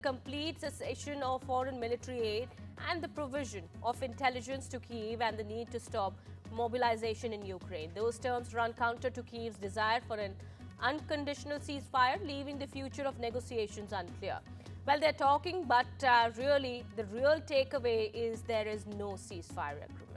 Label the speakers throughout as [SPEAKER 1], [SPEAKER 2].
[SPEAKER 1] complete cessation of foreign military aid and the provision of intelligence to Kyiv and the need to stop mobilization in Ukraine. Those terms run counter to Kyiv's desire for an unconditional ceasefire, leaving the future of negotiations unclear. Well, they're talking, but really the real takeaway is there is no ceasefire agreement.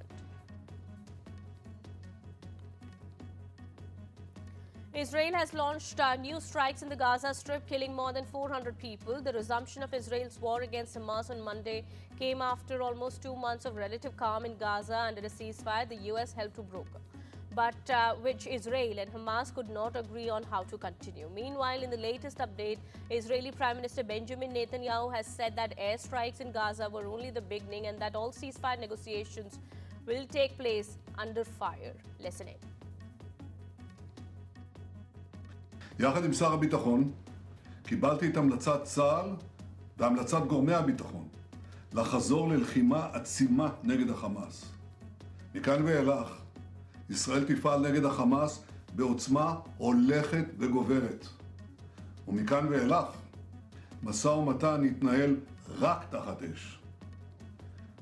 [SPEAKER 1] Israel has launched new strikes in the Gaza Strip, killing more than 400 people. The resumption of Israel's war against Hamas on Monday came after almost 2 months of relative calm in Gaza under a ceasefire the U.S. helped to broker, but which Israel and Hamas could not agree on how to continue. Meanwhile, in the latest update, Israeli Prime Minister Benjamin Netanyahu has said that airstrikes in Gaza were only the beginning and that all ceasefire negotiations will take place under fire. Listen in.
[SPEAKER 2] יחד עם שר הביטחון, קיבלתי את המלצת צה"ל והמלצת גורמי הביטחון לחזור ללחימה עצימה נגד החמאס. מכאן ואילך, ישראל תפעל נגד החמאס בעוצמה הולכת וגוברת. ומכאן ואילך, משא ומתן יתנהל רק תחת אש.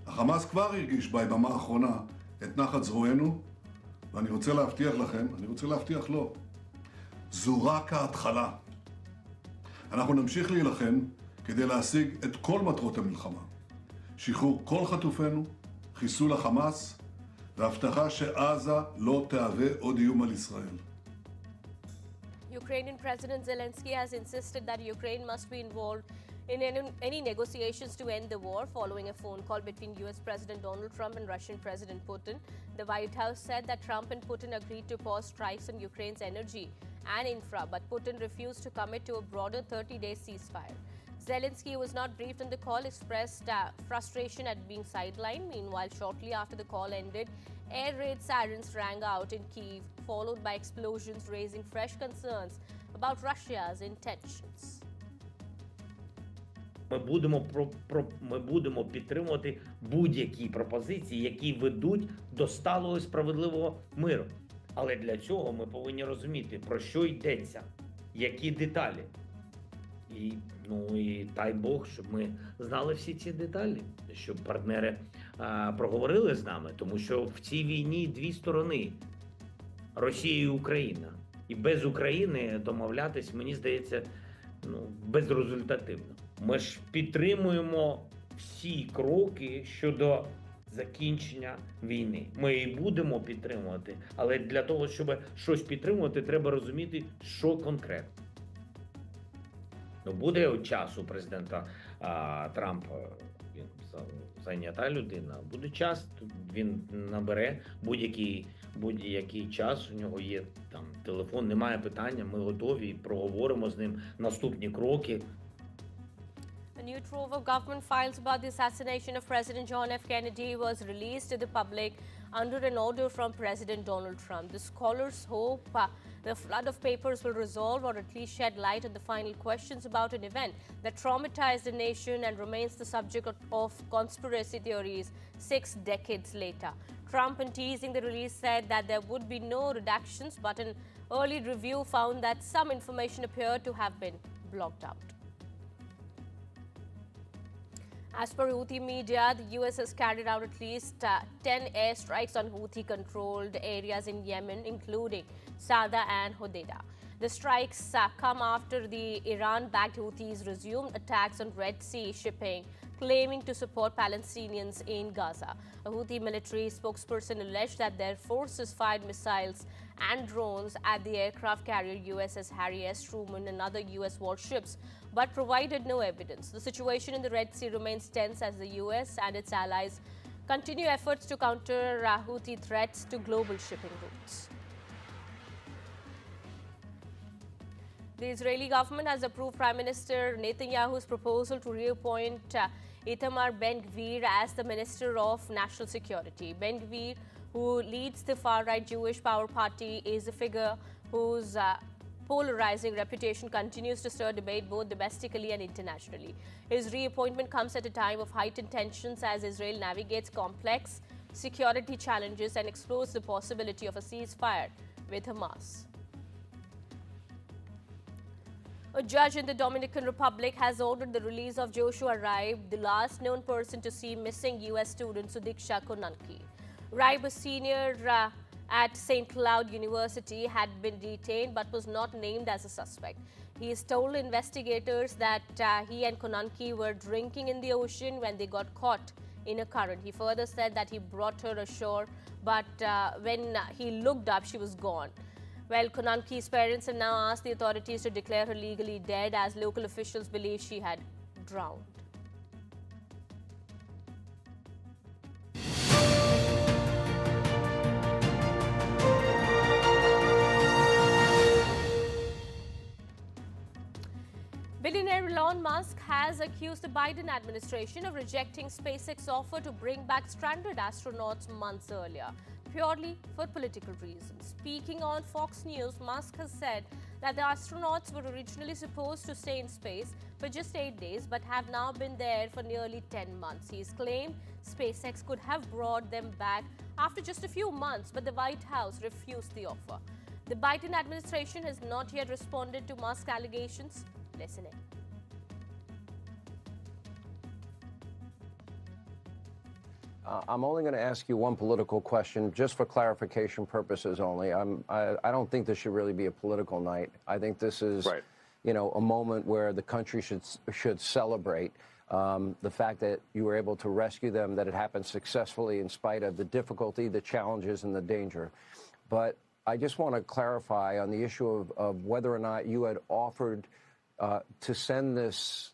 [SPEAKER 2] החמאס כבר הרגיש ביממה האחרונה את נחת זרוענו, ואני רוצה להבטיח לכם, אני רוצה להבטיח לו, זו רק ההתחלה. אנחנו נמשיך להילחם כדי להשיג את כל מטרות המלחמה. שחרור כל חטופינו, חיסול החמאס, והבטחה שעזה לא תהווה עוד איום על ישראל.
[SPEAKER 1] Ukrainian President Zelensky has insisted that Ukraine must be involved in any negotiations to end the war following a phone call between US President Donald Trump and Russian President Putin. The White House said that Trump and Putin agreed to pause strikes on Ukraine's energy and infra, but Putin refused to commit to a broader 30-day ceasefire. Zelensky, who was not briefed on the call, expressed frustration at being sidelined. Meanwhile, shortly after the call ended, air raid sirens rang out in Kyiv, followed by explosions raising fresh concerns about Russia's intentions.
[SPEAKER 3] Ми будемо підтримувати будь-які пропозиції, які ведуть до сталого і справедливого миру. Але для цього ми повинні розуміти, про що йдеться, які деталі. І дай Бог, щоб ми знали всі ці деталі, щоб партнери проговорили з нами, тому що в цій війні дві сторони – Росія і Україна. І без України домовлятись, мені здається, безрезультативно. Ми ж підтримуємо всі кроки щодо закінчення війни. Ми і будемо підтримувати, але для того, щоб щось підтримувати, треба розуміти, що конкретно. Буде час у президента Трампа, він зайнята людина, буде час, він набере будь-який час, у нього є там телефон, немає питання, ми готові, проговоримо з ним наступні кроки.
[SPEAKER 1] A new trove of government files about the assassination of President John F. Kennedy was released to the public under an order from President Donald Trump. The scholars hope the flood of papers will resolve or at least shed light on the final questions about an event that traumatized the nation and remains the subject of conspiracy theories 6 decades later. Trump, in teasing the release, said that there would be no redactions, but an early review found that some information appeared to have been blocked out. As per Houthi media, the U.S. has carried out at least 10 airstrikes on Houthi-controlled areas in Yemen, including Sada and Hodeidah. The strikes come after the Iran-backed Houthis resumed attacks on Red Sea shipping, claiming to support Palestinians in Gaza. A Houthi military spokesperson alleged that their forces fired missiles and drones at the aircraft carrier USS Harry S. Truman and other U.S. warships, but provided no evidence. The situation in the Red Sea remains tense as the U.S. and its allies continue efforts to counter Houthi threats to global shipping routes. The Israeli government has approved Prime Minister Netanyahu's proposal to reappoint Itamar Ben-Gvir as the Minister of National Security. Ben-Gvir, who leads the far-right Jewish Power Party, is a figure whose polarizing reputation continues to stir debate both domestically and internationally. His reappointment comes at a time of heightened tensions as Israel navigates complex security challenges and explores the possibility of a ceasefire with Hamas. A judge in the Dominican Republic has ordered the release of Joshua Ribe, the last known person to see missing U.S. student Sudiksha Konanki. Ribe, a senior at St. Cloud University, had been detained but was not named as a suspect. He has told investigators that he and Konanki were drinking in the ocean when they got caught in a current. He further said that he brought her ashore, but when he looked up, she was gone. Well, Konanki's parents have now asked the authorities to declare her legally dead, as local officials believe she had drowned. Billionaire Elon Musk has accused the Biden administration of rejecting SpaceX offer to bring back stranded astronauts months earlier, purely for political reasons. Speaking on Fox News, Musk has said that the astronauts were originally supposed to stay in space for just 8 days, but have now been there for nearly 10 months. He's claimed SpaceX could have brought them back after just a few months, but the White House refused the offer. The Biden administration has not yet responded to Musk's allegations. Listen in.
[SPEAKER 4] I'm only going to ask you one political question, just for clarification purposes only. I don't think this should really be a political night. I think this is,
[SPEAKER 5] right,
[SPEAKER 4] a moment where the country should celebrate the fact that you were able to rescue them, that it happened successfully in spite of the difficulty, the challenges, and the danger. But I just want to clarify on the issue of whether or not you had offered to send this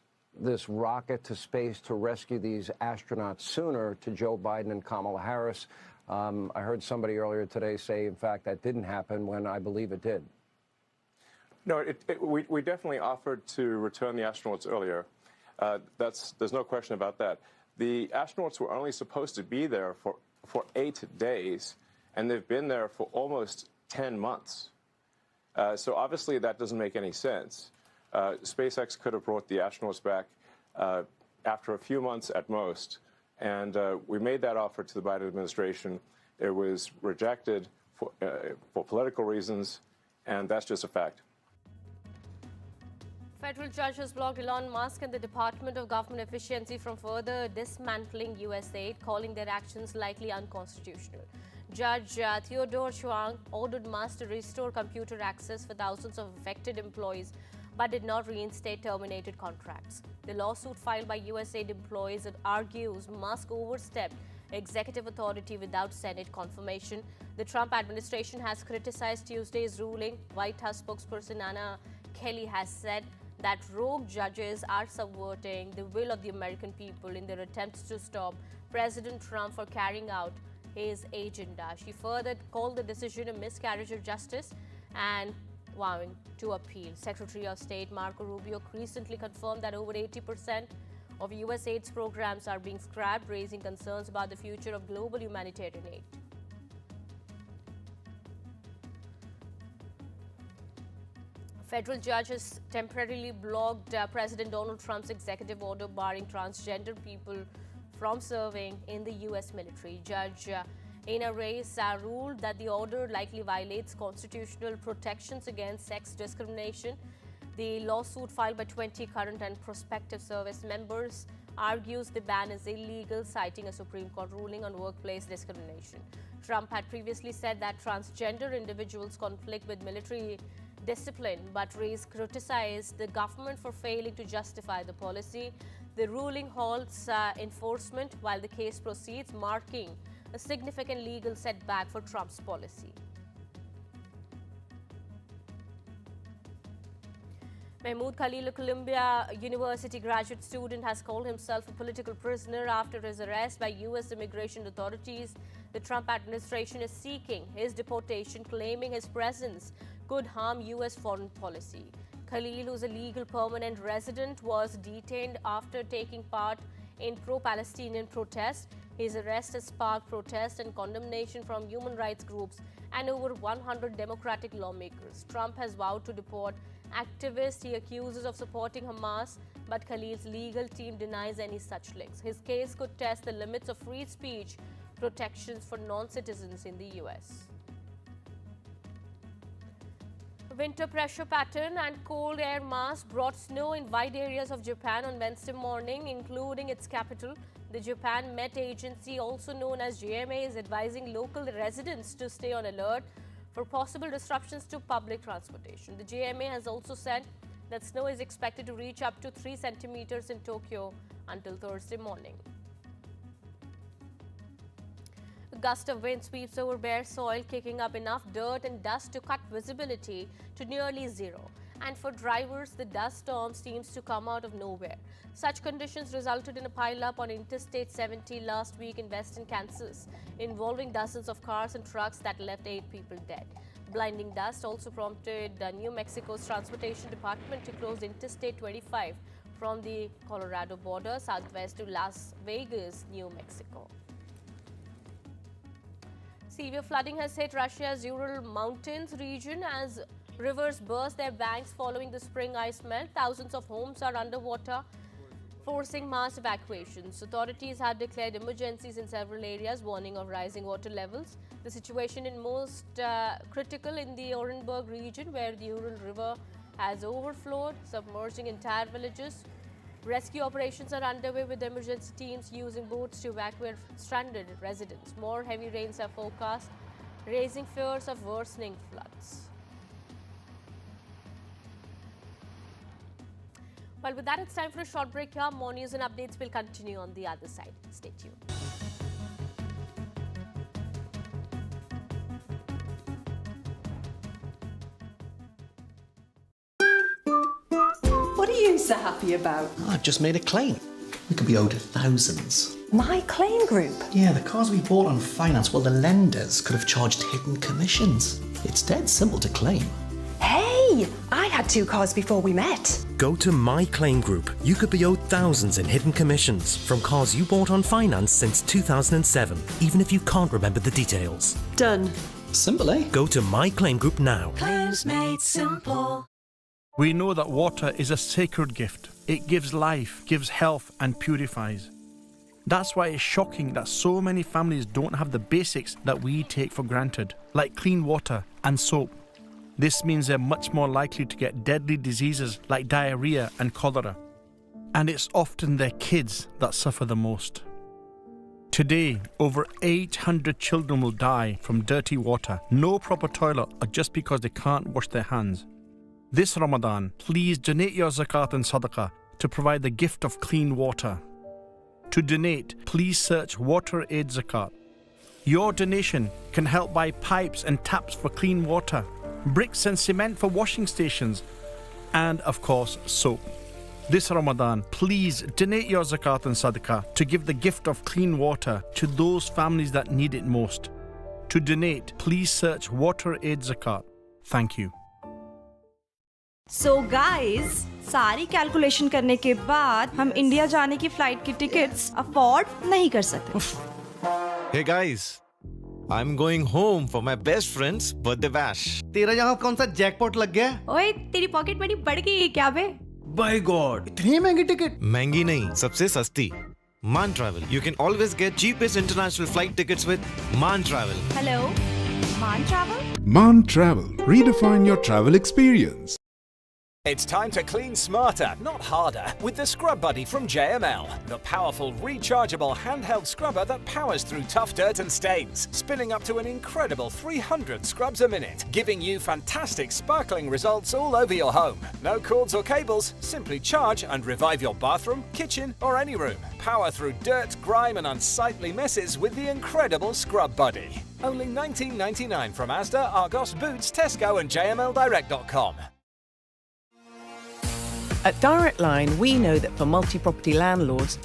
[SPEAKER 4] rocket to space to rescue these astronauts sooner to Joe Biden and Kamala Harris. I heard somebody earlier today say, in fact, that didn't happen, when I believe it did.
[SPEAKER 5] No, we definitely offered to return the astronauts earlier. There's no question about that. The astronauts were only supposed to be there for 8 days, and they've been there for almost 10 months. So obviously that doesn't make any sense. SpaceX could have brought the astronauts back after a few months at most, and we made that offer to the Biden administration. It was rejected for political reasons, and that's just a fact.
[SPEAKER 1] Federal judge has blocked Elon Musk and the Department of Government Efficiency from further dismantling U.S. aid, calling their actions likely unconstitutional. Judge Theodore Chuang ordered Musk to restore computer access for thousands of affected employees, but did not reinstate terminated contracts. The lawsuit filed by USAID employees argues Musk overstepped executive authority without Senate confirmation. The Trump administration has criticized Tuesday's ruling. White House spokesperson Anna Kelly has said that rogue judges are subverting the will of the American people in their attempts to stop President Trump from carrying out his agenda. She further called the decision a miscarriage of justice and vowing to appeal. Secretary of State Marco Rubio recently confirmed that over 80% of U.S. aid programs are being scrapped, raising concerns about the future of global humanitarian aid. Federal judge has temporarily blocked President Donald Trump's executive order barring transgender people from serving in the U.S. military. Judge Ina Reyes ruled that the order likely violates constitutional protections against sex discrimination. The lawsuit filed by 20 current and prospective service members argues the ban is illegal, citing a Supreme Court ruling on workplace discrimination. Trump had previously said that transgender individuals conflict with military discipline, but Reyes criticized the government for failing to justify the policy. The ruling halts enforcement while the case proceeds, marking a significant legal setback for Trump's policy. Mahmoud Khalil, a Columbia University graduate student, has called himself a political prisoner after his arrest by U.S. immigration authorities. The Trump administration is seeking his deportation, claiming his presence could harm U.S. foreign policy. Khalil, who's a legal permanent resident, was detained after taking part in pro-Palestinian protests. His arrest has sparked protest and condemnation from human rights groups and over 100 Democratic lawmakers. Trump has vowed to deport activists he accuses of supporting Hamas, but Khalil's legal team denies any such links. His case could test the limits of free speech protections for non-citizens in the U.S. Winter pressure pattern and cold air mass brought snow in wide areas of Japan on Wednesday morning, including its capital. The Japan Met Agency, also known as JMA, is advising local residents to stay on alert for possible disruptions to public transportation. The JMA has also said that snow is expected to reach up to 3 centimeters in Tokyo until Thursday morning. A gust of wind sweeps over bare soil, kicking up enough dirt and dust to cut visibility to nearly zero. And for drivers, the dust storm seems to come out of nowhere. Such conditions resulted in a pileup on Interstate 70 last week in western Kansas, involving dozens of cars and trucks that left 8 people dead. Blinding dust also prompted New Mexico's Transportation Department to close Interstate 25 from the Colorado border southwest to Las Vegas, New Mexico. Severe flooding has hit Russia's Ural Mountains region as rivers burst their banks following the spring ice melt. Thousands of homes are underwater, forcing mass evacuations. Authorities have declared emergencies in several areas, warning of rising water levels. The situation is most critical in the Orenburg region, where the Ural River has overflowed, submerging entire villages. Rescue operations are underway with emergency teams using boats to evacuate stranded residents. More heavy rains are forecast, raising fears of worsening floods. Well, with that, it's time for a short break here. More news and updates will continue on the other side. Stay tuned.
[SPEAKER 6] What are you so happy about?
[SPEAKER 7] I've just made a claim. We could be owed thousands.
[SPEAKER 6] My claim group.
[SPEAKER 7] Yeah, the cars we bought on finance, well, the lenders could have charged hidden commissions. It's dead simple to claim.
[SPEAKER 6] Hey, I had 2 cars before we met.
[SPEAKER 8] Go to My Claim Group. You could be owed thousands in hidden commissions from cars you bought on finance since 2007, even if you can't remember the details.
[SPEAKER 6] Done.
[SPEAKER 7] Simple, eh?
[SPEAKER 8] Go to My Claim Group now.
[SPEAKER 6] Claims made simple.
[SPEAKER 9] We know that water is a sacred gift. It gives life, gives health, and purifies. That's why it's shocking that so many families don't have the basics that we take for granted, like clean water and soap. This means they're much more likely to get deadly diseases like diarrhea and cholera. And it's often their kids that suffer the most. Today, over 800 children will die from dirty water, no proper toilet, or just because they can't wash their hands. This Ramadan, please donate your zakat and sadaqah to provide the gift of clean water. To donate, please search Water Aid Zakat. Your donation can help buy pipes and taps for clean water, bricks and cement for washing stations, and of course, soap. This Ramadan, please donate your zakat and sadaqah to give the gift of clean water to those families that need it most. To donate, please search Water Aid Zakat. Thank you.
[SPEAKER 10] So guys, सारी calculation करने के बाद हम India जाने की flight की tickets afford नहीं कर सकते।
[SPEAKER 11] Hey guys, I'm going home for my best friend's birthday bash.
[SPEAKER 12] तेरा यहाँ कौन सा जैकपॉट लग गया?
[SPEAKER 10] ओए, तेरी पॉकेट मनी बढ़ गई है क्या बे?
[SPEAKER 12] By God, इतनी महंगी टिकट?
[SPEAKER 11] महंगी नहीं, सबसे सस्ती. Man Travel. You can always get cheapest international flight tickets with Man Travel.
[SPEAKER 10] Hello, Man Travel?
[SPEAKER 13] Man Travel. Redefine your travel experience.
[SPEAKER 14] It's time to clean smarter, not harder, with the Scrub Buddy from JML. The powerful, rechargeable handheld scrubber that powers through tough dirt and stains, spinning up to an incredible 300 scrubs a minute, giving you fantastic sparkling results all over your home. No cords or cables, simply charge and revive your bathroom, kitchen or any room. Power through dirt, grime and unsightly messes with the incredible Scrub Buddy. Only $19.99 from Asda, Argos, Boots, Tesco and JMLDirect.com.
[SPEAKER 15] At Direct Line, we know that for multi-property landlords,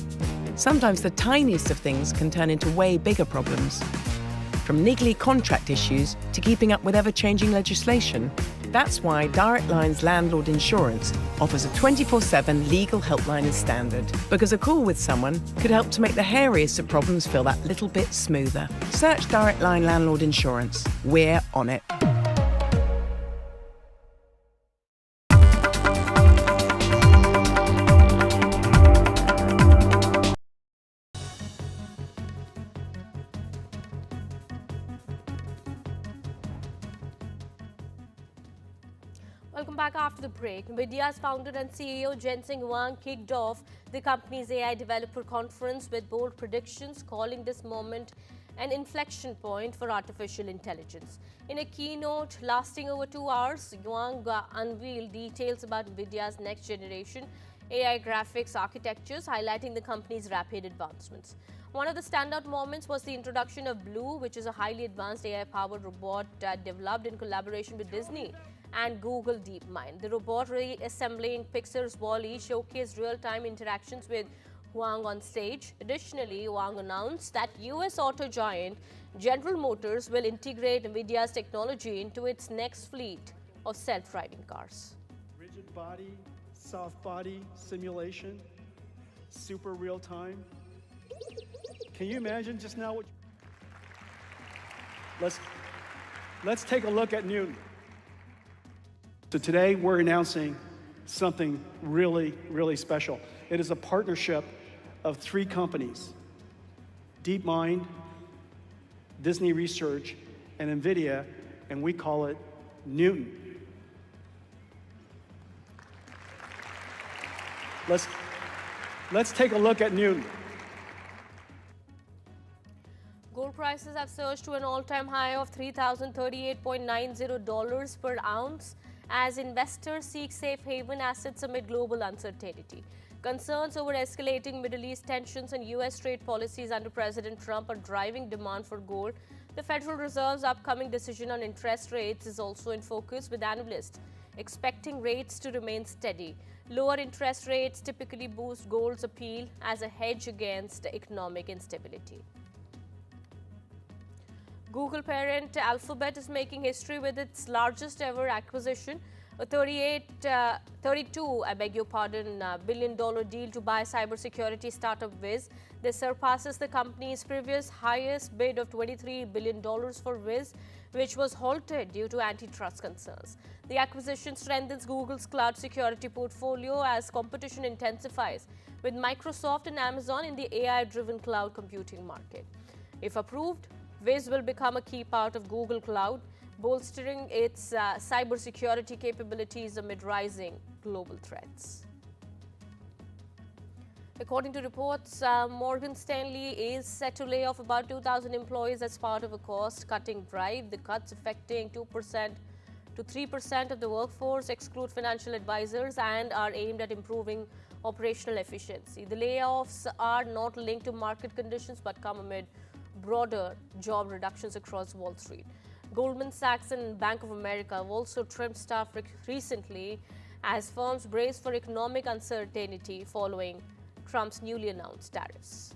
[SPEAKER 15] sometimes the tiniest of things can turn into way bigger problems. From niggly contract issues to keeping up with ever-changing legislation. That's why Direct Line's landlord insurance offers a 24/7 legal helpline as standard. Because a call with someone could help to make the hairiest of problems feel that little bit smoother. Search Direct Line Landlord Insurance. We're on it.
[SPEAKER 1] Welcome back after the break. Nvidia's founder and CEO Jensen Huang kicked off the company's AI developer conference with bold predictions, calling this moment an inflection point for artificial intelligence. In a keynote lasting over 2 hours, Huang unveiled details about Nvidia's next generation AI graphics architectures, highlighting the company's rapid advancements. One of the standout moments was the introduction of Blue, which is a highly advanced AI-powered robot developed in collaboration with Disney and Google DeepMind. The robot reassembling Pixar's Wall-E showcased real-time interactions with Huang on stage. Additionally, Huang announced that US auto giant General Motors will integrate Nvidia's technology into its next fleet of self-driving cars.
[SPEAKER 16] Rigid body, soft body simulation, super real time. Can you imagine just now what? Let's take a look at Newton. So today we're announcing something really, really special. It is a partnership of 3 companies: DeepMind, Disney Research, and Nvidia, and we call it Newton. Let's take a look at Newton.
[SPEAKER 1] Gold prices have surged to an all-time high of $3,038.90 per ounce as investors seek safe haven assets amid global uncertainty. Concerns over escalating Middle East tensions and U.S. trade policies under President Trump are driving demand for gold. The Federal Reserve's upcoming decision on interest rates is also in focus, with analysts expecting rates to remain steady. Lower interest rates typically boost gold's appeal as a hedge against economic instability. Google parent Alphabet is making history with its largest ever acquisition, a $32 billion deal to buy cybersecurity startup Wiz. This surpasses the company's previous highest bid of $23 billion for Wiz, which was halted due to antitrust concerns. The acquisition strengthens Google's cloud security portfolio as competition intensifies with Microsoft and Amazon in the AI-driven cloud computing market. If approved, Wiz will become a key part of Google Cloud, bolstering its cybersecurity capabilities amid rising global threats. According to reports, Morgan Stanley is set to lay off about 2,000 employees as part of a cost-cutting drive. The cuts affecting 2% to 3% of the workforce exclude financial advisors and are aimed at improving operational efficiency. The layoffs are not linked to market conditions but come amid broader job reductions across Wall Street. Goldman Sachs and Bank of America have also trimmed staff recently as firms brace for economic uncertainty following Trump's newly announced tariffs.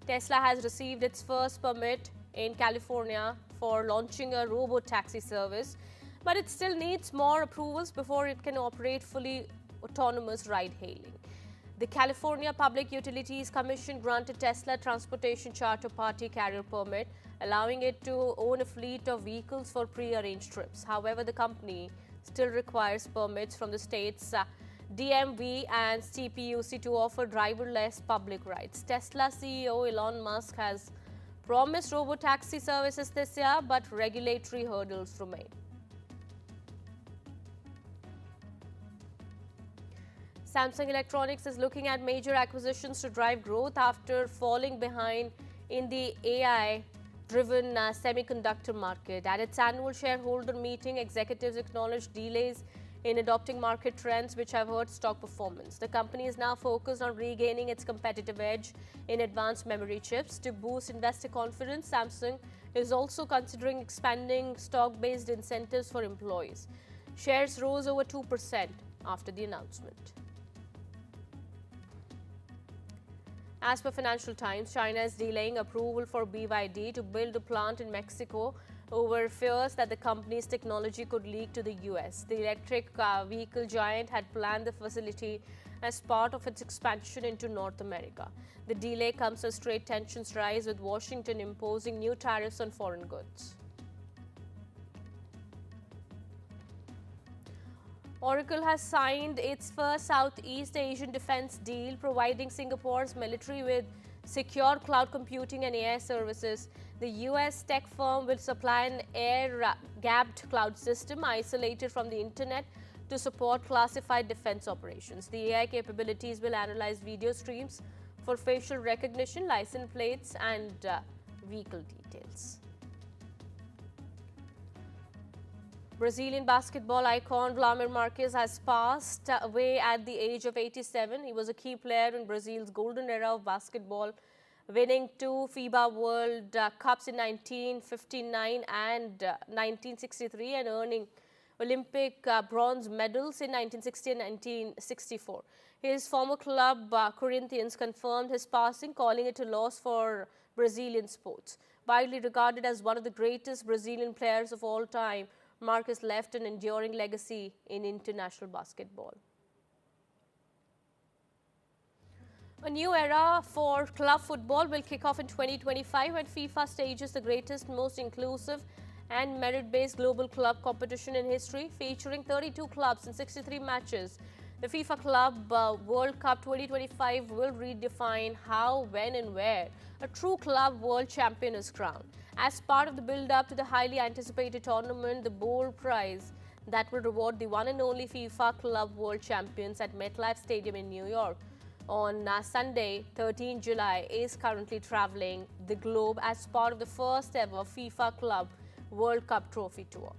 [SPEAKER 1] Tesla has received its first permit in California for launching a robo-taxi service, but it still needs more approvals before it can operate fully autonomous ride-hailing. The California Public Utilities Commission granted Tesla Transportation Charter Party carrier permit, allowing it to own a fleet of vehicles for pre-arranged trips. However, the company still requires permits from the state's DMV and CPUC to offer driverless public rides. Tesla CEO Elon Musk has promised robo-taxi services this year, but regulatory hurdles remain. Samsung Electronics is looking at major acquisitions to drive growth after falling behind in the AI-driven semiconductor market. At its annual shareholder meeting, executives acknowledged delays in adopting market trends which have hurt stock performance. The company is now focused on regaining its competitive edge in advanced memory chips. To boost investor confidence, Samsung is also considering expanding stock-based incentives for employees. Shares rose over 2% after the announcement. As per Financial Times, China is delaying approval for BYD to build a plant in Mexico over fears that the company's technology could leak to the US. The electric vehicle giant had planned the facility as part of its expansion into North America. The delay comes as trade tensions rise, with Washington imposing new tariffs on foreign goods. Oracle has signed its first Southeast Asian defense deal, providing Singapore's military with secure cloud computing and AI services. The US tech firm will supply an air-gapped cloud system isolated from the internet to support classified defense operations. The AI capabilities will analyze video streams for facial recognition, license plates, and vehicle details. Brazilian basketball icon Vladimir Marques has passed away at the age of 87. He was a key player in Brazil's golden era of basketball, winning 2 FIBA World Cups in 1959 and 1963 and earning Olympic bronze medals in 1960 and 1964. His former club, Corinthians, confirmed his passing, calling it a loss for Brazilian sports. Widely regarded as one of the greatest Brazilian players of all time, Marques left an enduring legacy in international basketball. A new era for club football will kick off in 2025 when FIFA stages the greatest, most inclusive and merit-based global club competition in history, featuring 32 clubs and 63 matches. The FIFA Club World Cup 2025 will redefine how, when and where a true club world champion is crowned. As part of the build-up to the highly anticipated tournament, the bold prize that will reward the one and only FIFA Club World Champions at MetLife Stadium in New York on Sunday, 13 July, is currently traveling the globe as part of the first ever FIFA Club World Cup Trophy Tour.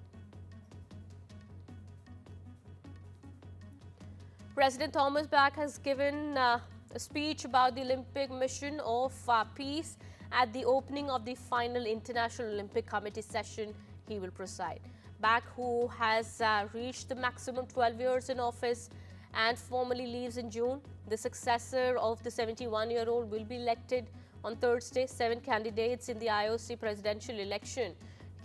[SPEAKER 1] President Thomas Bach has given a speech about the Olympic mission of peace at the opening of the final International Olympic Committee session. He will preside. Bach, who has reached the maximum 12 years in office and formally leaves in June, the successor of the 71-year-old will be elected on Thursday. 7 candidates in the IOC presidential election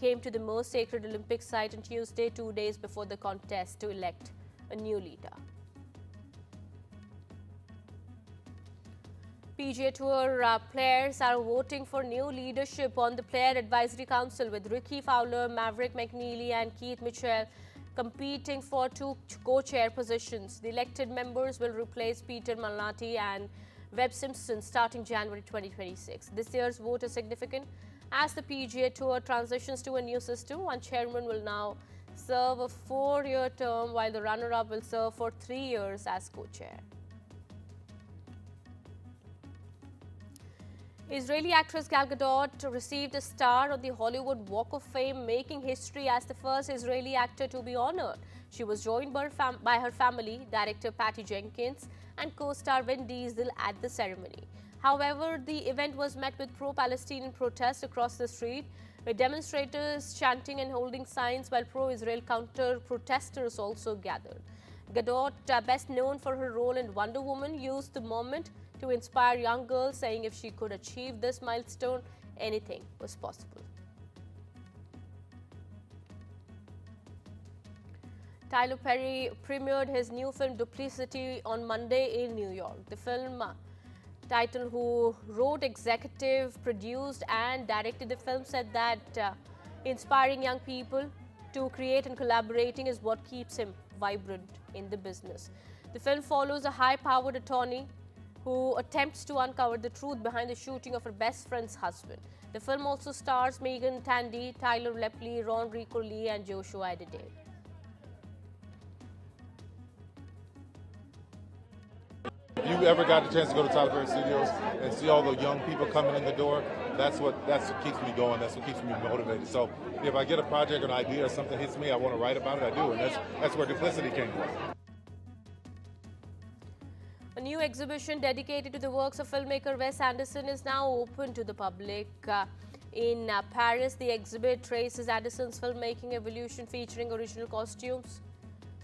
[SPEAKER 1] came to the most sacred Olympic site on Tuesday, 2 days before the contest to elect a new leader. PGA Tour players are voting for new leadership on the Player Advisory Council, with Ricky Fowler, Maverick McNeely and Keith Mitchell competing for 2 co-chair positions. The elected members will replace Peter Malnati and Webb Simpson starting January 2026. This year's vote is significant as the PGA Tour transitions to a new system. One chairman will now serve a 4-year term, while the runner-up will serve for 3 years as co-chair. Israeli actress Gal Gadot received a star on the Hollywood Walk of Fame, making history as the first Israeli actor to be honored. She was joined by her family, director Patty Jenkins, and co-star Vin Diesel at the ceremony. However, the event was met with pro-Palestinian protests across the street, with demonstrators chanting and holding signs, while pro-Israel counter-protesters also gathered. Gadot, best known for her role in Wonder Woman, used the moment to inspire young girls, saying if she could achieve this milestone, anything was possible. Tyler Perry premiered his new film Duplicity on Monday in New York. The film title, who wrote, executive produced and directed the film, said that inspiring young people to create and collaborating is what keeps him vibrant in the business. The film follows a high-powered attorney who attempts to uncover the truth behind the shooting of her best friend's husband. The film also stars Megan Tandy, Tyler Lepley, Ron Rico Lee, and Joshua Adede.
[SPEAKER 17] If you ever got the chance to go to Tyler Perry Studios and see all the young people coming in the door, that's what keeps me going. That's what keeps me motivated. So if I get a project or an idea or something hits me, I want to write about it, I do. And that's where Duplicity came from.
[SPEAKER 1] A new exhibition dedicated to the works of filmmaker Wes Anderson is now open to the public. In Paris, the exhibit traces Anderson's filmmaking evolution, featuring original costumes,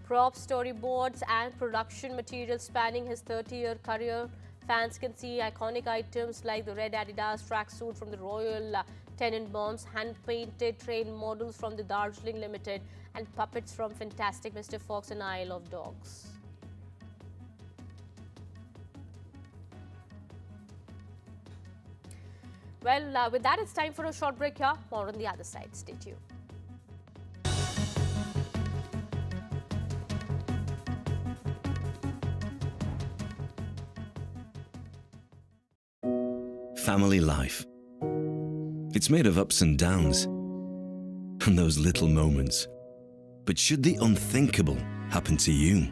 [SPEAKER 1] props, storyboards, and production materials spanning his 30-year career. Fans can see iconic items like the red Adidas tracksuit from the Royal Tenenbaums, hand-painted train models from the Darjeeling Limited, and puppets from Fantastic Mr. Fox and Isle of Dogs. Well, with that, it's time for a short break here. More on the other side. Stay tuned.
[SPEAKER 18] family life. It's made of ups and downs, and those little moments. But should the unthinkable happen to you?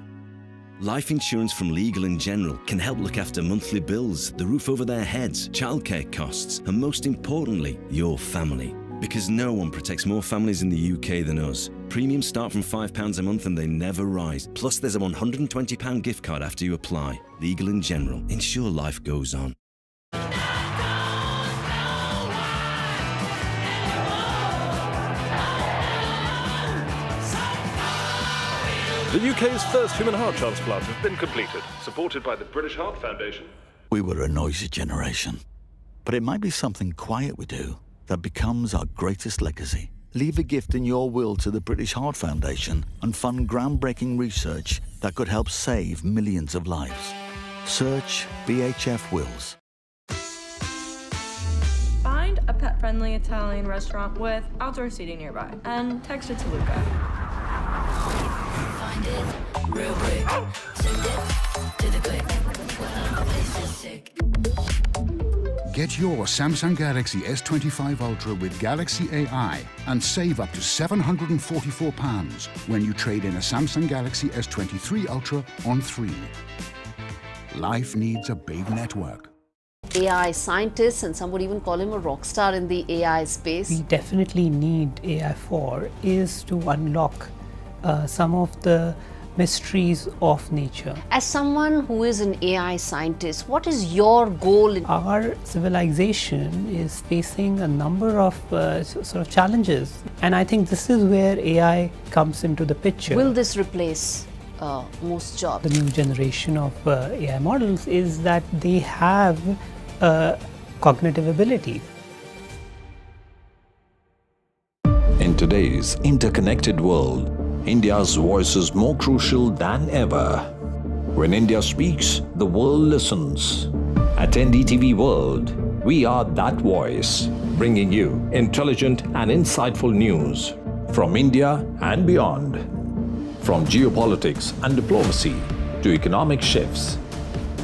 [SPEAKER 18] Life insurance from Legal & General can help look after monthly bills, the roof over their heads, childcare costs, and most importantly, your family. Because no one protects more families in the UK than us. Premiums start from £5 a month and they never rise. Plus there's a £120 gift card after you apply. Legal & General. Ensure life goes on.
[SPEAKER 19] The UK's first human heart transplant has been completed, supported by the British Heart Foundation.
[SPEAKER 20] We were a noisy generation, but it might be something quiet we do that becomes our greatest legacy. Leave a gift in your will to the British Heart Foundation and fund groundbreaking research that could help save millions of lives. Search BHF Wills.
[SPEAKER 10] Find a pet-friendly Italian restaurant with outdoor seating nearby and text it to Luca.
[SPEAKER 21] Find it real quick. Send it to the click. When the place is sick.
[SPEAKER 13] Get your Samsung Galaxy S25 Ultra with Galaxy AI and save up to £744 when you trade in a Samsung Galaxy S23 Ultra on 3. Life needs a big network.
[SPEAKER 22] AI scientists, and some would even call him a rock star in the AI space.
[SPEAKER 23] We definitely need AI for is to unlock some of the mysteries of nature.
[SPEAKER 22] As someone who is an AI scientist, what is your goal?
[SPEAKER 23] Our civilization is facing a number of sort of challenges, and I think this is where AI comes into the picture.
[SPEAKER 22] Will this replace most jobs?
[SPEAKER 23] The new generation of AI models is that they have cognitive ability.
[SPEAKER 24] In today's interconnected world, India's voice is more crucial than ever. When India speaks, the world listens. At NDTV World, we are that voice, bringing you intelligent and insightful news from India and beyond. From geopolitics and diplomacy to economic shifts,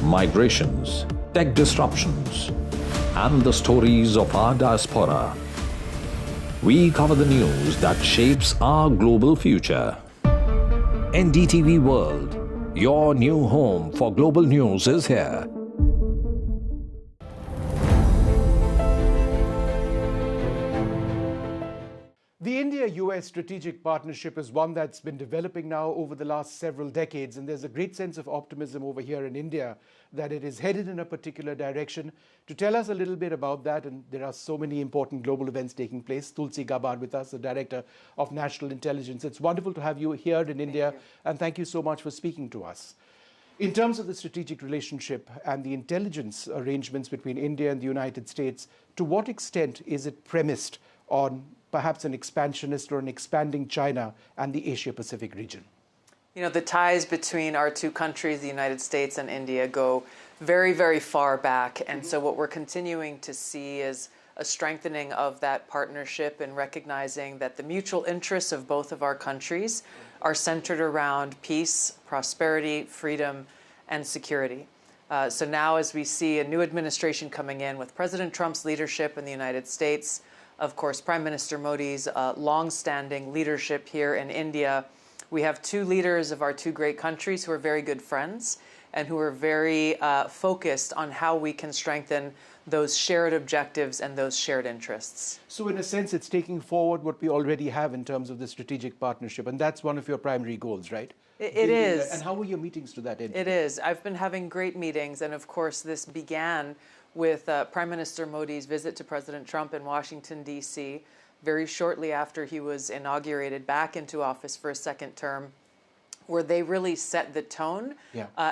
[SPEAKER 24] migrations, tech disruptions, and the stories of our diaspora. We cover the news that shapes our global future. NDTV World, your new home for global news is here.
[SPEAKER 25] The India-US strategic partnership is one that's been developing now over the last several decades, and there's a great sense of optimism over here in India that it is headed in a particular direction. To tell us a little bit about that, and there are so many important global events taking place, Tulsi Gabbard with us, the Director of National Intelligence. It's wonderful to have you here in India, and thank you so much for speaking to us. In terms of the strategic relationship and the intelligence arrangements between India and the United States, to what extent is it premised on perhaps an expansionist or an expanding China and the Asia-Pacific region?
[SPEAKER 26] You know, the ties between our two countries, the United States and India, go very, very far back. And so what we're continuing to see is a strengthening of that partnership and recognizing that the mutual interests of both of our countries are centered around peace, prosperity, freedom, and security. So now as we see a new administration coming in with President Trump's leadership in the United States, of course, Prime Minister Modi's long-standing leadership here in India, we have two leaders of our two great countries who are very good friends and who are very focused on how we can strengthen those shared objectives and those shared interests.
[SPEAKER 25] So in a sense, it's taking forward what we already have in terms of the strategic partnership, and that's one of your primary goals, right?
[SPEAKER 26] It is.
[SPEAKER 25] And how were your meetings to that end?
[SPEAKER 26] It is. I've been having great meetings, and of course this began with Prime Minister Modi's visit to President Trump in Washington, D.C., very shortly after he was inaugurated back into office for a second term, where they really set the tone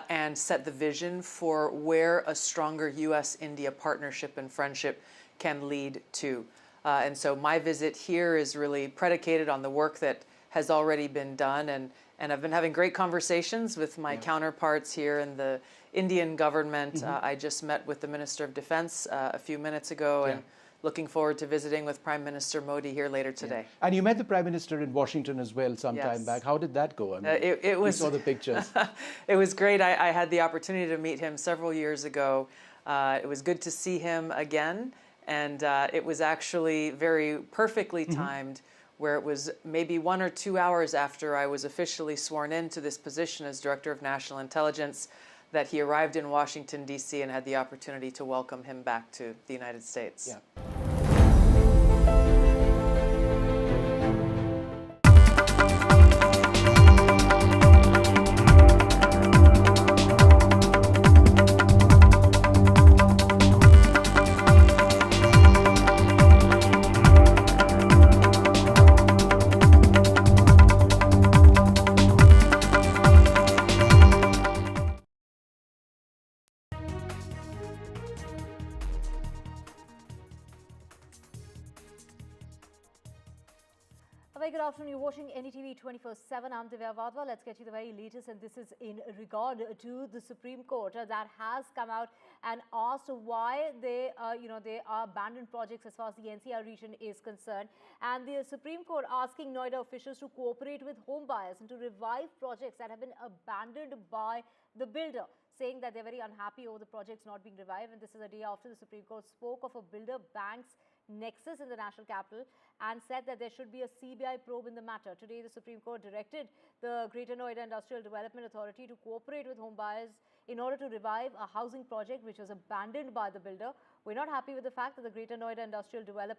[SPEAKER 26] and set the vision for where a stronger U.S.-India partnership and friendship can lead to. And so my visit here is really predicated on the work that has already been done, and I've been having great conversations with my counterparts here in the Indian government. I just met with the Minister of Defense a few minutes ago, and looking forward to visiting with Prime Minister Modi here later today.
[SPEAKER 25] And you met the Prime Minister in Washington as well some time
[SPEAKER 26] Yes.
[SPEAKER 25] back. How did that go? I mean,
[SPEAKER 26] It was,
[SPEAKER 25] we saw the pictures.
[SPEAKER 26] It was great. I had the opportunity to meet him several years ago. It was good to see him again, and it was actually very perfectly timed, where it was maybe 1 or 2 hours after I was officially sworn into this position as Director of National Intelligence that he arrived in Washington, D.C. and had the opportunity to welcome him back to the United States.
[SPEAKER 25] Yeah.
[SPEAKER 2] A very good afternoon. You're watching NDTV 24/7. I'm Divya Vadva. Let's get you the very latest, and this is in regard to the Supreme Court that has come out and asked why they are abandoned projects as far as the NCR region is concerned. And the Supreme Court asking Noida officials to cooperate with home buyers and to revive projects that have been abandoned by the builder, saying that they're very unhappy over the projects not being revived. And this is a day after the Supreme Court spoke of a builder bank's nexus in the national capital and said that there should be a CBI probe in the matter. Today, the Supreme Court directed the Greater Noida Industrial Development Authority to cooperate with home buyers in order to revive a housing project which was abandoned by the builder. We're not happy with the fact that the Greater Noida Industrial Development